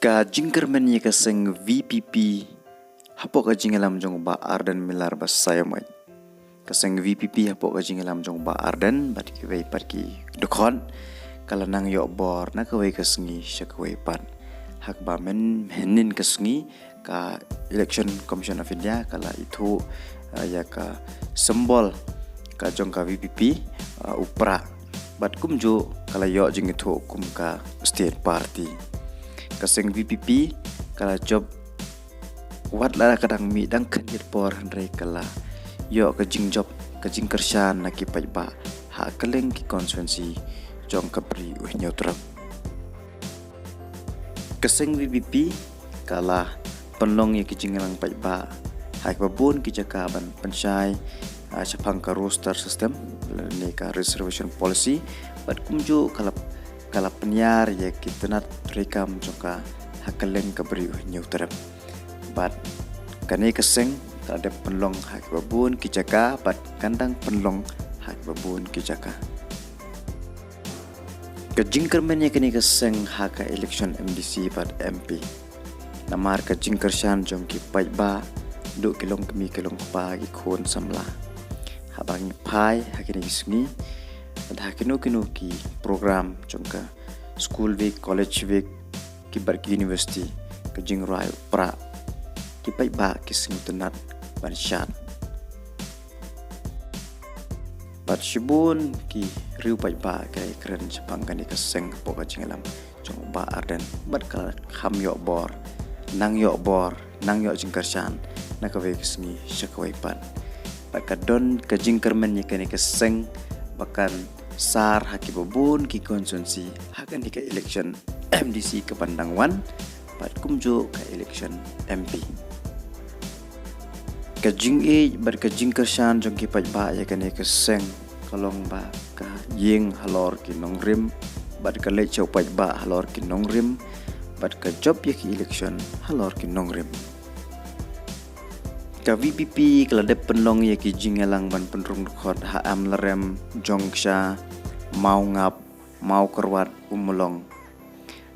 Ka jingkermen ye kaseng VPP hapok ka jingalam jong ba Arden milar bas sayamai. Kaseng VPP hapok ka jingalam jong ba Arden bat ki wei parki dokon kala nang yo bor na ka wei kasengi syak wei pan. Hak ba menin kasengi ka Election Commission of India kala itu ya ka sembol ka jong ka VPP upra bat kumjo kala yo jing itu kum ka state party. Kaseng VPP kala job wat lara kadang mi dang kanjit por handrai kala yo ka jing job ka jing kersan na ki pai ba ha kaleng ki konstituensi jong ka pri we neutral. Kaseng VPP kala penlong ye ki jing lang pai ba ha ka bun ki jaka ban panchai chapang ka roster system ne ka reservation policy bat kumju kala penyar ya kita nak rekam juga hakaleng kaberi nyuterap bat kani keseng tak ada penlong hak babun kijaka bat kandang penlong hak babun kijaka kejingkermen ya kani keseng hak election MDC bat MP namar kejingkersan jong ki pai ba duk kilong kemi kilong pa gi khon samla habang pai hakini gisni ada kinu ki program jongka school week college week ki bar ki university ke jing rai pra ki pai ba ki sing tenat ban shat bat shibun ki riu pai ba kai kren chapang kan ka seng po ka jingalam jong ba Arden bat ka kham yo bor nang yo jing kersan na ka we kisngi shakwai pan bat ka don ka jing kermen ni kan ka seng bahkan sar haki babun ki konstituensi hakan di ke election MDC ke Pandang Wan pat kumjo ke election MP ke jing bar ke jing kersan jong ki pai ba ya kan ke seng kalong ba ka yeng halor ki nongrim bat ke le chau pai ba halor ki nongrim bat ke job ya ki election halor ki nongrim ka VPP kala de penlong ye ki jingalang ban penrung khot ha am larem jongsha mau ngap mau kerwat umulong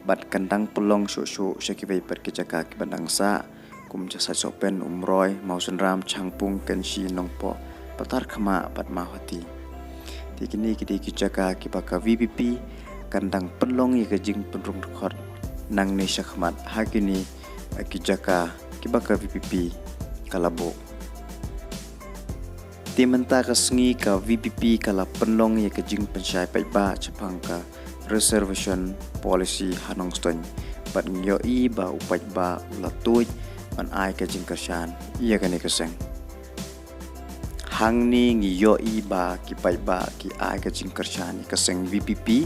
bat kandang pelong su syaki bai per ki jaka ki bandang sa kum jasa sopen umroy mau senram changpung kensi nongpo patar khama bat mahati tikini ki jaka ki baka VPP kandang pelong ye ki jing penrung khot nang ne shakhmat hakini ki jaka ki baka VPP kalabo timenta kasngi ka VPP kala penlong ye ke jing pensyai pai ba chapang ka reservation policy hanong ston bat ngyo I ba upai ba latui man ai ke jing kersan ia kan keseng hangni ngyo I ba ki pai ba ki ai ke jing kersan keseng VPP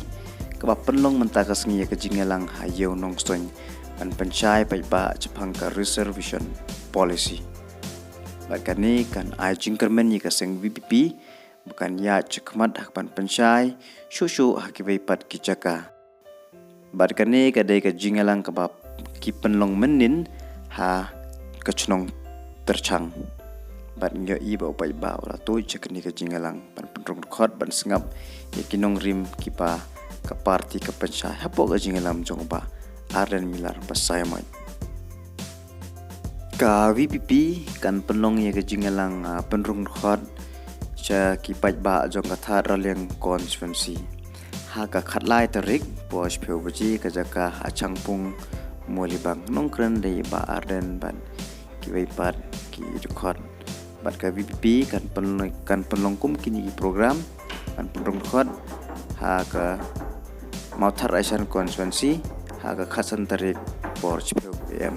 ka ba penlong menta kasngi ye ke jingelang hayo nong ston man pensyai pai ba chapang ka reservation policy bahkan ni kan ai jingkermen ni kaseng VPP bukan ya cekmat hakpan pensyai susu hakibai pat kicaka bahkan ni kadai ka jingalang kebab ki penlong menin ha kecnong tercang bat ngyo I ba upai ba ora tu cekni ka jingalang pan penrong khot ban sengap yakinong rim kipa ka parti ka pensyai hapo ka jingalam jong ba Arden milar pasayamai ka VPP kan penlong ye ke jingalang penrung khot cha ki pai ba jong ka thar raleng konstituensi ha ka khatlai tarik pos pheu baji ka jaka achangpung molibang nongkran dei ba Arden ban ki wei pat ki khot bat ka VPP kan penlong kum kini program kan penrung khot ha ka mau thar aisan konstituensi ha ka khasan tarik pos pheu PM